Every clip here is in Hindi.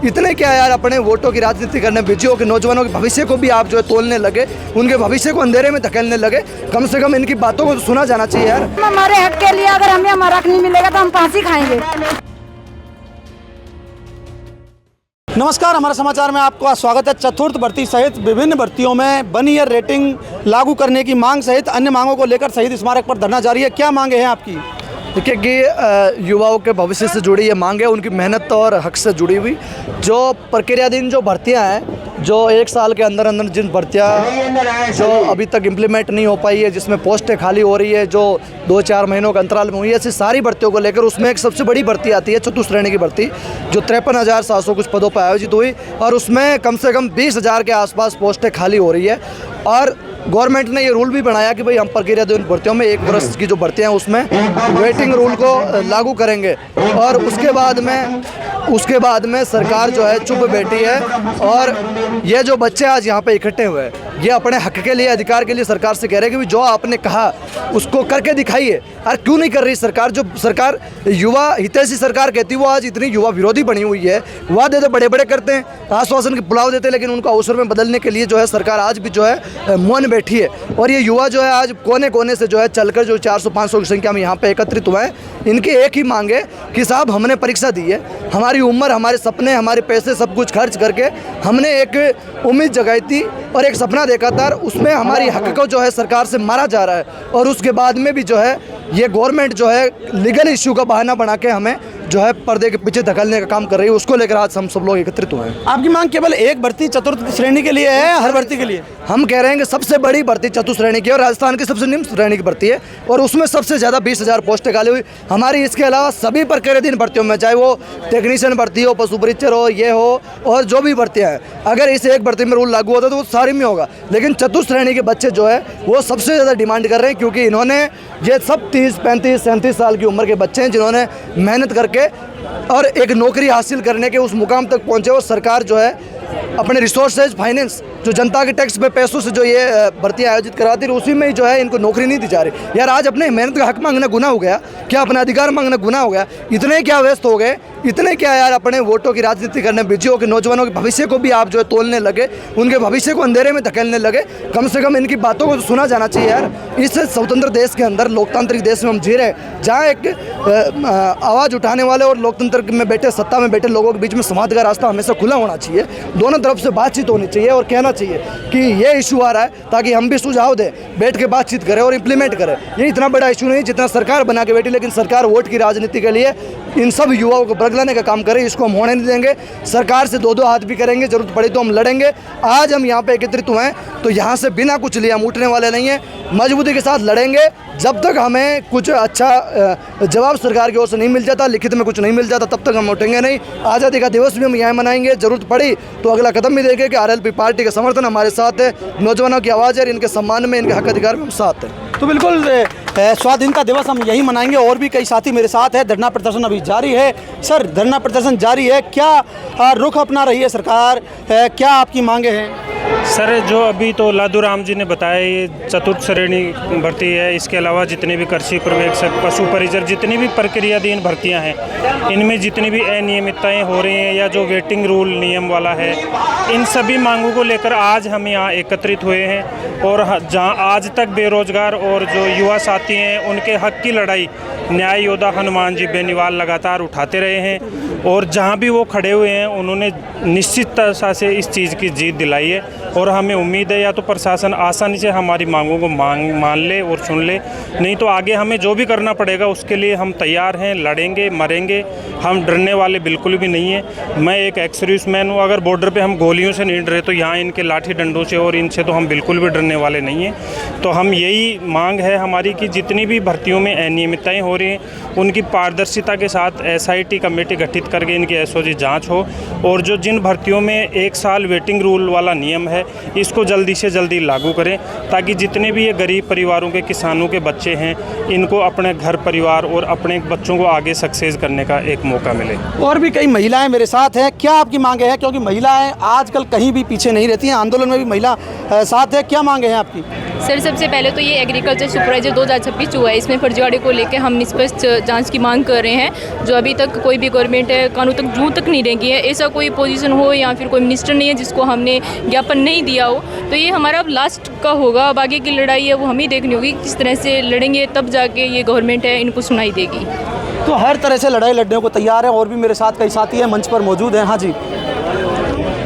इतने क्या यार अपने वोटों की राजनीति करने बिजी हो कि नौजवानों के भविष्य को भी आप जो है तोलने लगे, उनके भविष्य को अंधेरे में धकेलने लगे। कम से कम इनकी बातों को तो सुना जाना चाहिए यार। हमारे हक के लिए अगर हमें हमारा हक नहीं मिलेगा तो हम फांसी खाएंगे। नमस्कार, हमारे समाचार में आपका स्वागत है। चतुर्थ भर्ती सहित विभिन्न भर्तियों में 1 ईयर रेटिंग लागू करने की मांग सहित अन्य मांगों को लेकर शहीद स्मारक पर धरना जारी है। क्या मांगे हैं आपकी? देखिए कि युवाओं के भविष्य से जुड़ी ये मांग है, उनकी मेहनत और हक से जुड़ी हुई जो प्रक्रियाधीन जो भर्तियां हैं, जो 1 साल के अंदर अंदर जिन भर्तियां जो अभी तक इम्प्लीमेंट नहीं हो पाई है, जिसमें पोस्टें खाली हो रही है, जो 2-4 महीनों के अंतराल में हुई है, ऐसी सारी भर्तियों को लेकर उसमें एक सबसे बड़ी भर्ती आती है चतुर्थ श्रेणी की भर्ती, जो 53,700 कुछ पदों पर आयोजित हुई और उसमें कम से कम 20,000 के आसपास पोस्टें खाली हो रही है। और गवर्नमेंट ने ये रूल भी बनाया कि भाई हम प्रक्रियाधीन भर्तियों में 1 वर्ष की जो भर्तियां हैं उसमें वेटिंग रूल को लागू करेंगे। और उसके बाद में सरकार जो है चुप बैठी है। और ये जो बच्चे आज यहाँ पे इकट्ठे हुए हैं, ये अपने हक के लिए, अधिकार के लिए सरकार से कह रहे हैं कि जो आपने कहा उसको करके दिखाइए। और क्यों नहीं कर रही सरकार? जो सरकार युवा हितैषी सरकार कहती है वो आज इतनी युवा विरोधी बनी हुई है। वादे तो बड़े बड़े करते हैं, आश्वासन के पुलाव देते हैं, लेकिन उनको अवसर में बदलने के लिए जो है सरकार आज भी जो है मौन बैठी है। और ये युवा जो है आज कोने कोने से जो है चलकर जो 400-500 की संख्या में यहाँ पे एकत्रित हुए हैं, इनकी एक ही मांग है कि साहब हमने परीक्षा दी है, हमारी उम्र, हमारे सपने, हमारे पैसे सब कुछ खर्च करके हमने एक उम्मीद जगाई थी और एक सपना देखा था, उसमें हमारी हक को जो है सरकार से मारा जा रहा है। और उसके बाद में भी जो है ये गवर्नमेंट जो है लीगल इश्यू का बहाना बना के हमें जो है पर्दे के पीछे धकेलने का काम कर रही है। उसको लेकर आज हम सब लोग एकत्रित हुए हैं। आपकी मांग केवल एक भर्ती चतुर्थ श्रेणी के लिए है, हर भर्ती के लिए? हम कह रहे हैं कि सबसे बड़ी भर्ती चतुर्थ श्रेणी की और राजस्थान की सबसे निम्न श्रेणी की भर्ती है और उसमें सबसे ज़्यादा 20,000 पोस्टें खाली हुई हमारी। इसके अलावा सभी प्रक्रियाधीन भर्तियों में, चाहे वो टेक्नीशियन भर्ती हो, पशु परीक्षक हो, ये हो और जो भी भर्तियाँ हैं, अगर इस एक भर्ती में रूल लागू होता तो वो सारी में होगा। लेकिन चतुर्थ श्रेणी के बच्चे जो है वो सबसे ज़्यादा डिमांड कर रहे हैं, क्योंकि इन्होंने ये सब 30, 35, 37 साल की उम्र के बच्चे हैं जिन्होंने मेहनत करके और एक नौकरी हासिल करने के उस मुकाम तक पहुंचे। और सरकार जो है अपने रिसोर्सेज फाइनेंस, जो जनता के टैक्स में पैसों से जो ये भर्तियाँ आयोजित कराती है, उसी में ही जो है इनको नौकरी नहीं दी जा रही। यार आज अपने मेहनत का हक मांगना गुनाह हो गया क्या? अपना अधिकार मांगना गुनाह हो गया? इतने क्या व्यस्त हो गए, इतने क्या यार अपने वोटों की राजनीति करने बिजी हो कि नौजवानों के भविष्य को भी आप जो है तोलने लगे, उनके भविष्य को अंधेरे में धकेलने लगे। कम से कम इनकी बातों को तो सुना जाना चाहिए यार। इस स्वतंत्र देश के अंदर, लोकतांत्रिक देश में हम जी रहे हैं, जहाँ एक आवाज़ उठाने वाले और लोकतंत्र में बैठे, सत्ता में बैठे लोगों के बीच में संवाद का रास्ता हमेशा खुला होना चाहिए। दोनों तरफ से बातचीत होनी चाहिए और कहना चाहिए कि ये इशू आ रहा है, ताकि हम भी सुझाव दें, बैठ के बातचीत करें और इम्प्लीमेंट करें। ये इतना बड़ा इशू नहीं जितना सरकार बना के बैठी, लेकिन सरकार वोट की राजनीति के लिए इन सब युवाओं को बरगलाने का काम करे। इसको हम होने नहीं देंगे। सरकार से 2-2 हाथ भी करेंगे, जरूरत पड़ी तो हम लड़ेंगे। आज हम यहाँ पे एकत्रित हुए हैं तो यहाँ से बिना कुछ लिए हम उठने वाले नहीं हैं, मजबूती के साथ लड़ेंगे। जब तक हमें कुछ अच्छा जवाब सरकार की ओर से नहीं मिल जाता, लिखित में कुछ नहीं मिल जाता, तब तक हम उठेंगे नहीं। आज़ादी का दिवस भी हम यहाँ मनाएंगे, जरूरत पड़ी तो अगला कदम भी देंगे कि आरएलपी पार्टी का समर्थन हमारे साथ है, नौजवानों की आवाज़ है, इनके सम्मान में, इनके हक अधिकार में हम साथ हैं। तो बिल्कुल स्वाधीनता दिवस हम यही मनाएंगे। और भी कई साथी मेरे साथ है। धरना प्रदर्शन अभी जारी है। सर, धरना प्रदर्शन जारी है, क्या रुख अपना रही है सरकार, क्या आपकी मांगे हैं? सर, जो अभी तो लादू राम जी ने बताया, ये चतुर्थ श्रेणी भर्ती है। इसके अलावा जितने भी कृषि पर्यवेक्षक, पशु परिचर, जितनी भी प्रक्रियाधीन भर्तियां हैं, इनमें जितनी भी अनियमितताएं हो रही हैं या जो वेटिंग रूल नियम वाला है, इन सभी मांगों को लेकर आज हम यहाँ एकत्रित हुए हैं। और जहाँ आज तक बेरोजगार और जो युवा साथी हैं, उनके हक की लड़ाई न्याय योद्धा हनुमान जी बेनीवाल लगातार उठाते रहे हैं। और जहाँ भी वो खड़े हुए हैं, उन्होंने निश्चितता से इस चीज़ की जीत दिलाई है। और हमें उम्मीद है या तो प्रशासन आसानी से हमारी मांगों को मान ले और सुन ले, नहीं तो आगे हमें जो भी करना पड़ेगा उसके लिए हम तैयार हैं, लड़ेंगे, मरेंगे। हम डरने वाले बिल्कुल भी नहीं हैं। मैं एक एक्स सर्विसमैन हूँ। अगर बॉर्डर पे हम गोलियों से नहीं डरे तो यहाँ इनके लाठी डंडों से और इनसे तो हम बिल्कुल भी डरने वाले नहीं हैं। तो हम यही मांग है हमारी कि जितनी भी भर्तियों में अनियमितताएँ हो रही हैं, उनकी पारदर्शिता के साथ SIT कमेटी गठित करके इनकी SOG जाँच हो। और जो जिन भर्तियों में 1 साल वेटिंग रूल वाला नियम है, इसको जल्दी से जल्दी लागू करें, ताकि जितने भी ये गरीब परिवारों के, किसानों के बच्चे हैं, इनको अपने घर परिवार और अपने बच्चों को आगे सक्सेस करने का एक मौका मिले। और भी कई महिलाएं मेरे साथ हैं। क्या आपकी मांगे हैं? क्योंकि महिलाएं आजकल कहीं भी पीछे नहीं रहती हैं, आंदोलन में भी महिला साथ है। क्या मांगे हैं आपकी? सर, सबसे पहले तो ये एग्रीकल्चर सुपरवाइजर 2026 हुआ है, इसमें फर्जीवाड़े को लेकर हम निष्पक्ष जांच की मांग कर रहे हैं। जो अभी तक कोई भी गवर्नमेंट है कानून तक जूं तक नहीं रेंगी है, ऐसा कोई पोजीशन हो या फिर कोई मिनिस्टर नहीं है जिसको हमने ज्ञापन नहीं दिया हो। तो ये हमारा अब लास्ट का होगा, अब आगे की लड़ाई है वो हम ही देखनी होगी, किस तरह से लड़ेंगे तब जाके ये गवर्नमेंट है इनको सुनाई देगी। तो हर तरह से लड़ाई लड़ने को तैयार है और भी मेरे साथ कई साथी हैं मंच पर मौजूद हैं। हाँ जी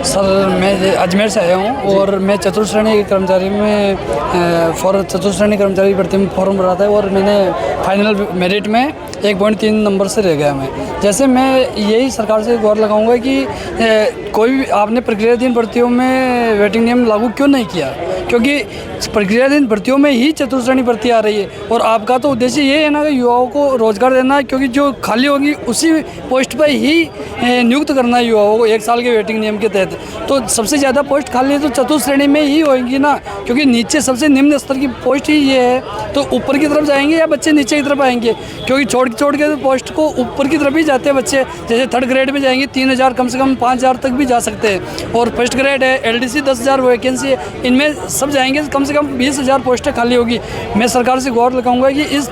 सर, मैं अजमेर से आया हूँ और मैं चतुर्थ श्रेणी के कर्मचारी में चतुर्थ श्रेणी कर्मचारी भर्ती में फॉर्म भरा था और मैंने फाइनल मेरिट में 1.3 नंबर से रह गया मैं। जैसे मैं यही सरकार से गौर लगाऊंगा कि कोई भी आपने प्रक्रियाधीन भर्तियों में वेटिंग नियम लागू क्यों नहीं किया, क्योंकि प्रक्रियाधीन भर्तियों में ही चतुर्थ श्रेणी भर्ती आ रही है और आपका तो उद्देश्य ये है ना कि युवाओं को रोजगार देना है, क्योंकि जो खाली होगी उसी पोस्ट पर ही नियुक्त करना है युवाओं को 1 साल के वेटिंग नियम के तहत। तो सबसे ज़्यादा पोस्ट खाली है तो चतुर्थ श्रेणी में ही होगी ना, क्योंकि नीचे सबसे निम्न स्तर की पोस्ट ही ये है। तो ऊपर की तरफ जाएंगे या बच्चे नीचे की तरफ आएंगे, क्योंकि छोड़ के पोस्ट को ऊपर की तरफ ही जाते हैं बच्चे। जैसे 3rd ग्रेड में जाएंगे 3000 कम से कम 5000 तक भी जा सकते हैं, और फर्स्ट ग्रेड है LDC 10,000 वैकेंसी है, इनमें सब जाएंगे कम से कम 20,000 पोस्टें खाली होगी। मैं सरकार से गौर लगाऊंगा कि इस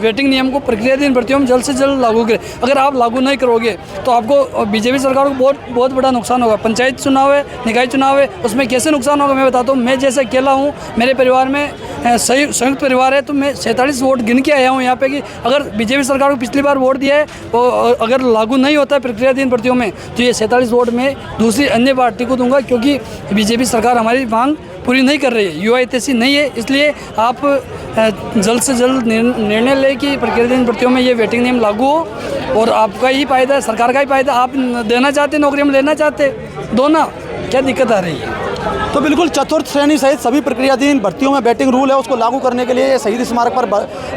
वेटिंग नियम को प्रक्रियाधीन भर्तियों में जल्द से जल्द लागू करें। अगर आप लागू नहीं करोगे तो आपको बीजेपी सरकार को बहुत बड़ा नुकसान होगा। पंचायत चुनाव है, निकाय चुनाव है, उसमें कैसे नुकसान होगा मैं बताता हूँ। मैं जैसे अकेला हूँ, मेरे परिवार में संयुक्त परिवार है, तो मैं 47 वोट गिन के आया हूँ यहाँ पे कि अगर बीजेपी सरकार को पिछली बार वोट दिया है तो अगर लागू नहीं होता है प्रक्रियाधीन भर्तियों में तो ये 47 वोट में दूसरी अन्य पार्टी को दूंगा, क्योंकि बीजेपी सरकार हमारी मांग पूरी नहीं कर रही है, युवा हितैषी नहीं है। इसलिए आप जल्द से जल्द निर्णय लें कि प्रक्रियाधीन भर्तियों में ये वेटिंग नियम लागू हो और आपका ही फायदा है, सरकार का ही फायदा। आप देना चाहते, नौकरी में लेना चाहते, दो ना, क्या दिक्कत आ रही है? तो बिल्कुल चतुर्थ श्रेणी सहित सभी प्रक्रियाधीन भर्तियों में वेटिंग रूल है उसको लागू करने के लिए ये शहीद स्मारक पर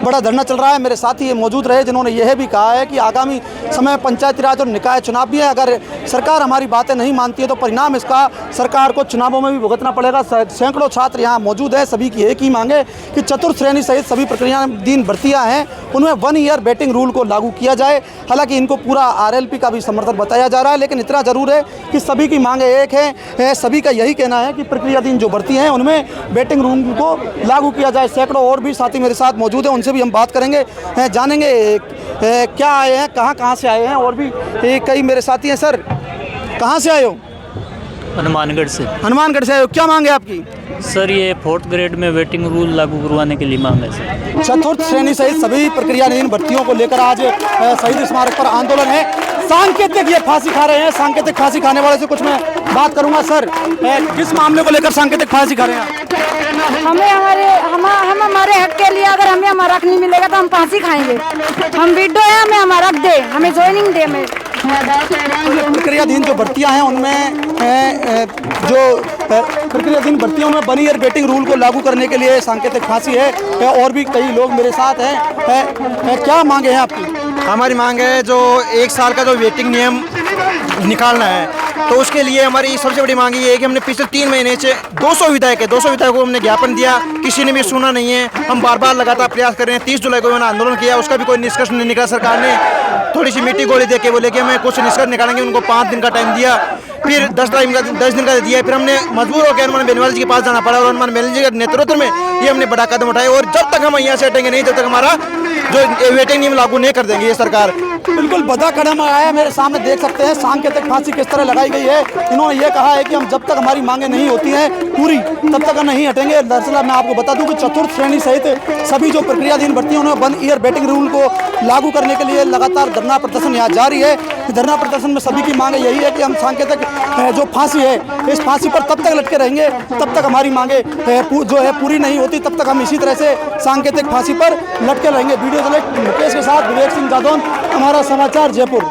बड़ा धरना चल रहा है। मेरे साथी ये मौजूद रहे जिन्होंने यह भी कहा है कि आगामी समय पंचायती राज और निकाय चुनाव भी है। अगर सरकार हमारी बातें नहीं मानती है तो परिणाम इसका सरकार को चुनावों में भी भुगतना पड़ेगा। सैकड़ों छात्र यहाँ मौजूद है, सभी की एक ही मांग है कि चतुर्थ श्रेणी सहित सभी प्रक्रियाधीन भर्तियाँ हैं उनमें 1 ईयर वेटिंग रूल को लागू किया जाए। हालांकि इनको पूरा RLP का भी समर्थन बताया जा रहा है, लेकिन इतना जरूर है कि सभी की मांगें एक है। सभी का यही कहना है कि प्रक्रियाधीन जो भर्ती हैं उनमें वेटिंग रूम को लागू किया जाए। सैकड़ों और भी साथी मेरे साथ मौजूद हैं, उनसे भी हम बात करेंगे, जानेंगे क्या आए हैं, कहाँ से आए हैं, और भी कई मेरे साथी हैं। सर, कहाँ से आए हो? हनुमानगढ़ से। हनुमानगढ़ से आए हो, क्या मांग है आपकी? सर, ये 4th ग्रेड में वेटिंग रूल लागू करवाने के लिए मांग है सर। चतुर्थ श्रेणी सहित सभी प्रक्रियाधीन भर्तियों को लेकर आज शहीद स्मारक पर आंदोलन है। सांकेतिक ये फांसी खा रहे हैं, सांकेतिक फांसी खाने वाले से कुछ मैं बात करूंगा। सर, किस मामले को लेकर सांकेतिक फांसी खा रहे हैं? हम हमारे हक के लिए अगर हमें हमारा हक नहीं मिलेगा तो हम फांसी खाएंगे। हम विडो है, हमें हमारा हक दे, हमें ज्वाइनिंग दे। में प्रक्रियाधीन जो भर्तियां हैं उनमें जो प्रक्रियाधीन भर्तियों में 1 ईयर वेटिंग रूल को लागू करने के लिए सांकेतिक फांसी है। और भी कई लोग मेरे साथ हैं। क्या मांगे हैं आपकी? हमारी मांग है जो 1 साल का जो वेटिंग नियम निकालना है, तो उसके लिए हमारी सबसे बड़ी मांग ये है कि हमने पिछले 3 महीने से 200 विधायकों को हमने ज्ञापन दिया, किसी ने भी सुना नहीं है। हम बार लगातार प्रयास कर रहे हैं। 30 जुलाई को मैंने आंदोलन किया, उसका भी कोई निष्कर्ष नहीं निकला। सरकार ने थोड़ी सी मीठी गोली दे के बोले कि हमें कुछ निष्कर्ष निकालेंगे, उनको 5 दिन का टाइम दिया, फिर 10 दिन का दिया। फिर हमने मजबूर होकर हनुमान बेनीवाल जी के पास जाना पड़ा और हनुमान बेनीवाल जी के नेतृत्व में ये हमने बड़ा कदम उठाया। और जब तक हम यहाँ से हटेंगे नहीं, जब तक हमारा जो वेटिंग नियम लागू नहीं कर देंगे ये सरकार। बिल्कुल बड़ा कदम आया है, मेरे सामने देख सकते हैं सांकेतिक फांसी किस तरह लगाई गई है। इन्होंने ये कहा है कि हम जब तक हमारी मांगे नहीं होती हैं पूरी, तब तक हम नहीं हटेंगे। दरअसल मैं आपको बता दूं कि चतुर्थ श्रेणी सहित सभी जो प्रक्रियाधीन भर्तियों ने 1 ईयर वेटिंग रूल को लागू करने के लिए लगातार धरना प्रदर्शन यहाँ जारी है। धरना प्रदर्शन में सभी की मांग यही है कि हम सांकेतिक जो फांसी है, इस फांसी पर तब तक लटके रहेंगे तब तक हमारी मांगे जो है पूरी नहीं होती, तब तक हम इसी तरह से सांकेतिक फांसी पर लटके रहेंगे। वीडियो जर्नलिस्ट मुकेश के साथ विवेक सिंह जादौन, हमारा समाचार जयपुर।